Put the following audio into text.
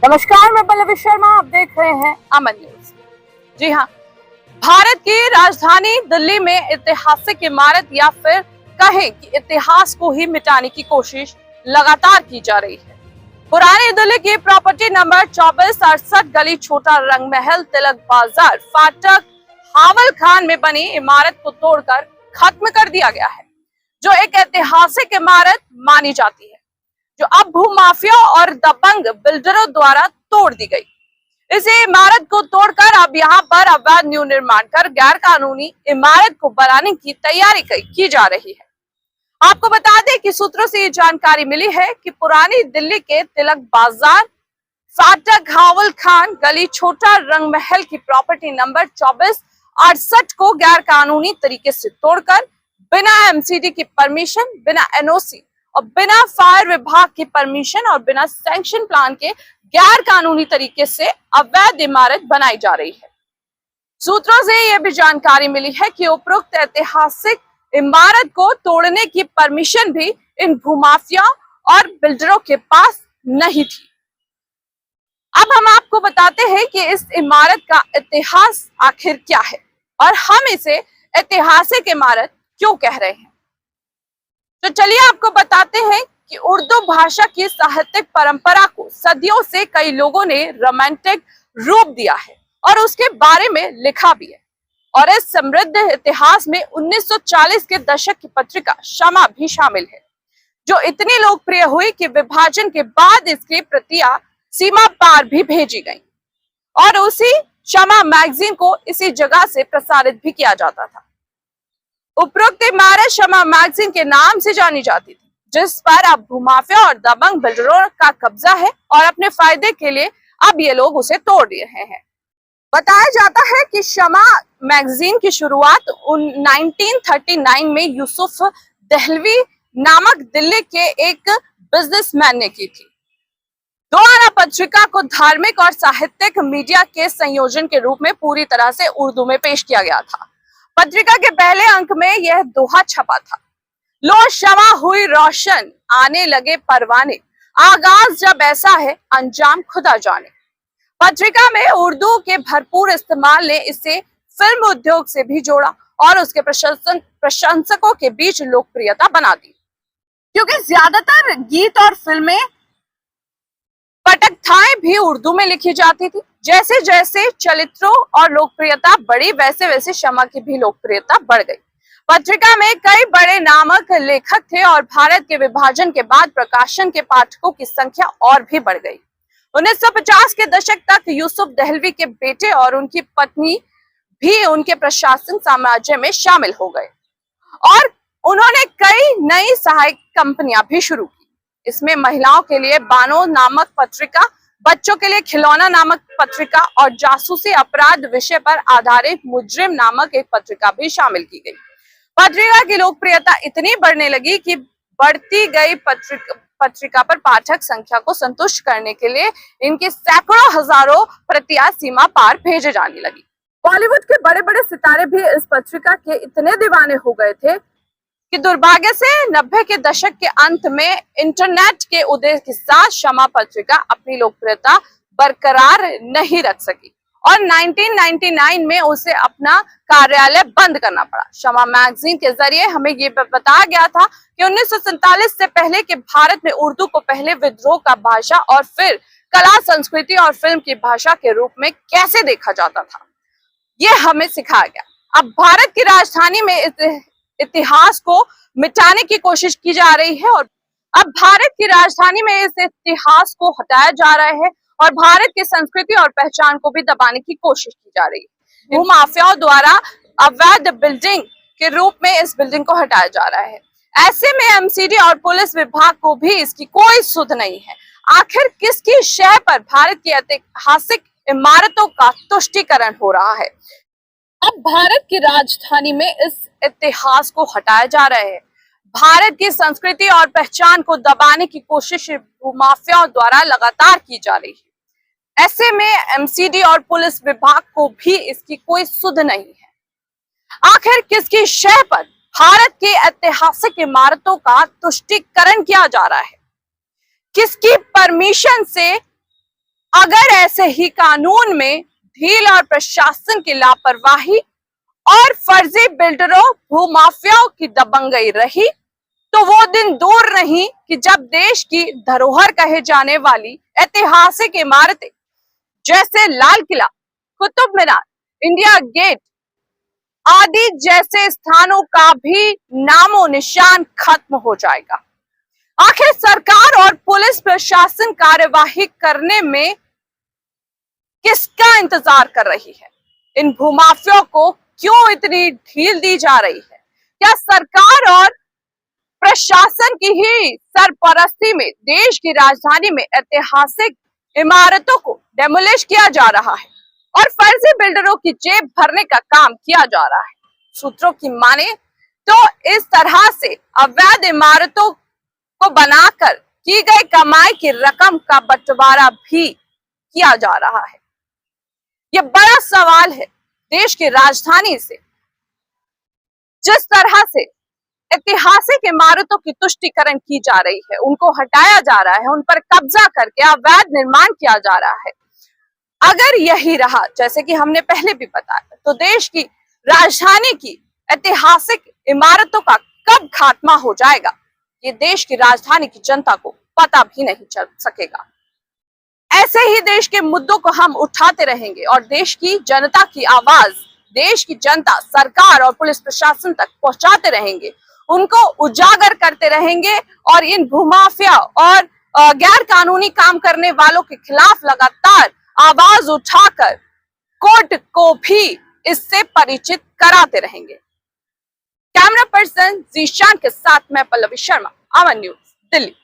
नमस्कार, मैं पल्लवी शर्मा। आप देख रहे हैं अमन न्यूज। जी हाँ, भारत की राजधानी दिल्ली में ऐतिहासिक इमारत या फिर कहें कि इतिहास को ही मिटाने की कोशिश लगातार की जा रही है। पुरानी दिल्ली की प्रॉपर्टी नंबर 2468 गली छोटा रंग महल तिलक बाजार फाटक हावल खान में बनी इमारत को तोड़कर खत्म कर दिया गया है, जो एक ऐतिहासिक इमारत मानी जाती है, जो अब भूमाफिया और दबंग बिल्डरों द्वारा तोड़ दी गई। इस इमारत को तोड़कर अब यहाँ पर अवैध न्यू निर्माण कर गैर कानूनी इमारत को बनाने की तैयारी की जा रही है। आपको बता दें कि सूत्रों से ये जानकारी मिली है कि पुरानी दिल्ली के तिलक बाजार फाटक हावल खान गली छोटा रंग महल की प्रॉपर्टी नंबर 2468 को गैर कानूनी तरीके से तोड़कर बिना एमसीडी की परमिशन, बिना एनओसी और बिना फायर विभाग की परमिशन और बिना सैंक्शन प्लान के गैर कानूनी तरीके से अवैध इमारत बनाई जा रही है। सूत्रों से यह भी जानकारी मिली है कि उपरोक्त ऐतिहासिक इमारत को तोड़ने की परमिशन भी इन भूमाफिया और बिल्डरों के पास नहीं थी। अब हम आपको बताते हैं कि इस इमारत का इतिहास आखिर क्या है और हम इसे ऐतिहासिक इमारत क्यों कह रहे हैं। तो चलिए आपको बताते हैं कि उर्दू भाषा की साहित्यिक परंपरा को सदियों से कई लोगों ने रोमांटिक रूप दिया है और उसके बारे में लिखा भी है। और इस समृद्ध इतिहास में 1940 के दशक की पत्रिका शमा भी शामिल है, जो इतनी लोकप्रिय हुई कि विभाजन के बाद इसकी प्रतियां सीमा पार भी भेजी गईं और उसी शमा मैगजीन को इसी जगह से प्रसारित भी किया जाता था। उपरोक्त इमारत शमा मैगजीन के नाम से जानी जाती थी, जिस पर अब भूमाफिया और दबंग बिल्डरों का कब्जा है और अपने फायदे के लिए अब ये लोग उसे तोड़ रहे हैं। बताया जाता है कि शमा मैगजीन की शुरुआत 1939 में यूसुफ दहलवी नामक दिल्ली के एक बिजनेसमैन ने की थी। दो आना पत्रिका को धार्मिक और साहित्यिक मीडिया के संयोजन के रूप में पूरी तरह से उर्दू में पेश किया गया था। पत्रिका के पहले अंक में यह दोहा छपा था, लो शमा हुई रोशन आने लगे परवाने, आगाज जब ऐसा है अंजाम खुदा जाने। पत्रिका में उर्दू के भरपूर इस्तेमाल ने इसे फिल्म उद्योग से भी जोड़ा और उसके प्रशंसकों के बीच लोकप्रियता बना दी, क्योंकि ज्यादातर गीत और फिल्में पटकथाएं भी उर्दू में लिखी जाती थी। जैसे जैसे चरित्रों और लोकप्रियता बढ़ी, वैसे वैसे शमा की भी लोकप्रियता बढ़ गई। पत्रिका में कई बड़े नामक लेखक थे और भारत के विभाजन के बाद प्रकाशन के पाठकों की संख्या और भी बढ़ गई। 1950 के दशक तक यूसुफ दहलवी के बेटे और उनकी पत्नी भी उनके प्रशासन साम्राज्य में शामिल हो गए और उन्होंने कई नई सहायक कंपनियां भी शुरू की। इसमें महिलाओं के लिए बानो नामक पत्रिका, बच्चों के लिए खिलौना नामक पत्रिका और जासूसी अपराध विषय पर आधारित मुजरिम नामक एक पत्रिका भी शामिल की गई। पत्रिका की लोकप्रियता इतनी बढ़ने लगी कि बढ़ती गई पत्रिका पर पाठक संख्या को संतुष्ट करने के लिए इनके सैकड़ों हजारों प्रतियां सीमा पार भेजे जाने लगी। बॉलीवुड के बड़े बड़े सितारे भी इस पत्रिका के इतने दीवाने हो गए थे कि दुर्भाग्य से 90 के दशक के अंत में इंटरनेट के उदय के साथ शमा पत्रिका अपनी लोकप्रियता बरकरार नहीं रख सकी और 1999 में उसे अपना कार्यालय बंद करना पड़ा। शमा मैगजीन के जरिए हमें ये बताया गया था कि 1947 से पहले के भारत में उर्दू को पहले विद्रोह का भाषा और फिर कला, संस्कृति और फिल्म की भाषा के रूप में कैसे देखा जाता था, ये हमें सिखाया गया। अब भारत की राजधानी में इतिहास को मिटाने की कोशिश की जा रही है और अब भारत की राजधानी में इस इतिहास को हटाया जा रहा है और भारत की संस्कृति और पहचान को भी दबाने की कोशिश की जा रही है। भूमाफियाओं द्वारा अवैध बिल्डिंग के रूप में इस बिल्डिंग को हटाया जा रहा है। ऐसे में एमसीडी और पुलिस विभाग को भी इसकी कोई सुध नहीं है। आखिर किसकी शय पर भारत की ऐतिहासिक इमारतों का तुष्टीकरण हो रहा है। अब भारत की राजधानी में इस इतिहास को हटाया जा रहा है। भारत की संस्कृति और पहचान को दबाने की कोशिश भूमाफियाओं द्वारा लगातार की जा रही है। ऐसे में एमसीडी और पुलिस विभाग को भी इसकी कोई सुध नहीं है। आखिर किसकी शय पर भारत की ऐतिहासिक इमारतों का तुष्टीकरण किया जा रहा है, किसकी परमिशन से अगर ऐसे ही कानून में ढील और प्रशासन की लापरवाही और फर्जी बिल्डरों भूमाफियाओं की दबंगई रही तो वो दिन दूर नहीं कि जब देश की धरोहर कहे जाने वाली ऐतिहासिक इमारतें जैसे लाल किला, कुतुब मीनार, इंडिया गेट आदि जैसे स्थानों का भी नामो निशान खत्म हो जाएगा। आखिर सरकार और पुलिस प्रशासन कार्यवाही करने में किसका इंतजार कर रही है? इन भूमाफियों को क्यों इतनी ढील दी जा रही है? क्या सरकार और प्रशासन की ही सरपरस्ती में देश की राजधानी में ऐतिहासिक इमारतों को डेमोलिश किया जा रहा है और फर्जी बिल्डरों की जेब भरने का काम किया जा रहा है? सूत्रों की माने तो इस तरह से अवैध इमारतों को बनाकर की गई कमाई की रकम का बंटवारा भी किया जा रहा है। यह बड़ा सवाल है। देश की राजधानी से जिस तरह से ऐतिहासिक इमारतों की तुष्टीकरण की जा रही है, उनको हटाया जा रहा है, उन पर कब्जा करके अवैध निर्माण किया जा रहा है, अगर यही रहा जैसे कि हमने पहले भी बताया तो देश की राजधानी की ऐतिहासिक इमारतों का कब खात्मा हो जाएगा ये देश की राजधानी की जनता को पता भी नहीं चल सकेगा। ऐसे ही देश के मुद्दों को हम उठाते रहेंगे और देश की जनता की आवाज देश की जनता सरकार और पुलिस प्रशासन तक पहुंचाते रहेंगे, उनको उजागर करते रहेंगे और इन भूमाफिया और गैर कानूनी काम करने वालों के खिलाफ लगातार आवाज उठाकर कोर्ट को भी इससे परिचित कराते रहेंगे। कैमरा पर्सन जीशान के साथ मैं पल्लवी शर्मा, अमन न्यूज, दिल्ली।